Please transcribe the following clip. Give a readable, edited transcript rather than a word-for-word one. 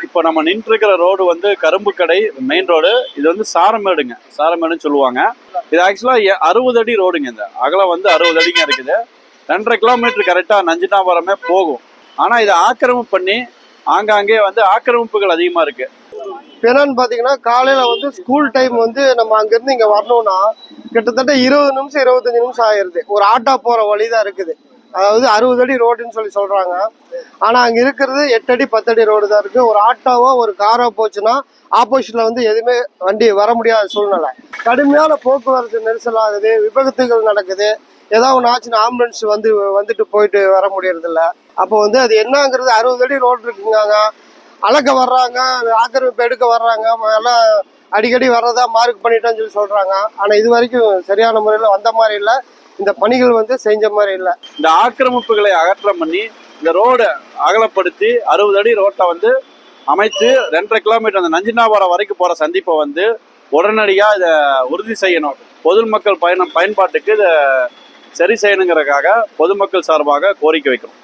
இப்போ நம்ம நின்று இருக்கிற ரோடு வந்து கரும்பு கடை மெயின் ரோடு. இது வந்து சாரமேடுங்க, சாரமேடுன்னு சொல்லுவாங்க. இது ஆக்சுவலாக 60 அடி ரோடுங்க. இந்த அகலம் வந்து 60 அடிங்க இருக்குது. 2.5 கிலோமீட்டர் கரெக்டாக நஞ்சினாபுரமே போகும். ஆனால் இதை ஆக்கிரமிப்பு பண்ணி ஆங்காங்கே வந்து ஆக்கிரமிப்புகள் அதிகமாக இருக்கு. இப்போ என்னன்னு பார்த்தீங்கன்னா, காலையில் வந்து ஸ்கூல் டைம் வந்து நம்ம அங்கேருந்து இங்கே வரணும்னா கிட்டத்தட்ட 20 நிமிஷம் 25 நிமிஷம் ஆயிடுது. ஒரு ஆட்டோ போகிற வழி தான் இருக்குது. அதாவது 60 அடி ரோடுன்னு சொல்கிறாங்க. ஆனால் அங்கே இருக்கிறது 8 அடி 10 அடி ரோடு தான் இருக்குது. ஒரு ஆட்டோவோ ஒரு காரோ போச்சுன்னா ஆப்போசிட்டில் வந்து எதுவுமே வண்டி வர முடியாத சூழ்நிலை. கடுமையான போக்குவரத்து நெரிசல் ஆகுது, விபத்துகள் நடக்குது. ஏதாவது ஒன்று ஆச்சுன்னா ஆம்புலன்ஸ் வந்துட்டு போயிட்டு வர முடியறதில்ல. அப்போ வந்து அது என்னங்கிறது 60 அடி ரோடு இருக்குங்க. அளக்க வர்றாங்க, ஆக்கிரமிப்பு எடுக்க வர்றாங்க, எல்லாம் அடிக்கடி வர்றதா மார்க் பண்ணிட்டோன்னு சொல்கிறாங்க. ஆனால் இது வரைக்கும் சரியான முறையில் வந்த மாதிரி இல்லை. இந்த பணிகள் வந்து செஞ்ச மாதிரி இல்லை. இந்த ஆக்கிரமிப்புகளை அகற்றம் பண்ணி இந்த ரோடை அகலப்படுத்தி 60 அடி ரோட்டை வந்து அமைத்து 2.5 கிலோமீட்டர் அந்த நஞ்சினாபுரம் வரைக்கும் போகிற சந்திப்பை வந்து உடனடியாக இதை உறுதி செய்யணும். பொதுமக்கள் பயன்பாட்டுக்கு இதை சரி செய்யணுங்கிறதுக்காக பொதுமக்கள் சார்பாக கோரிக்கை வைக்கிறோம்.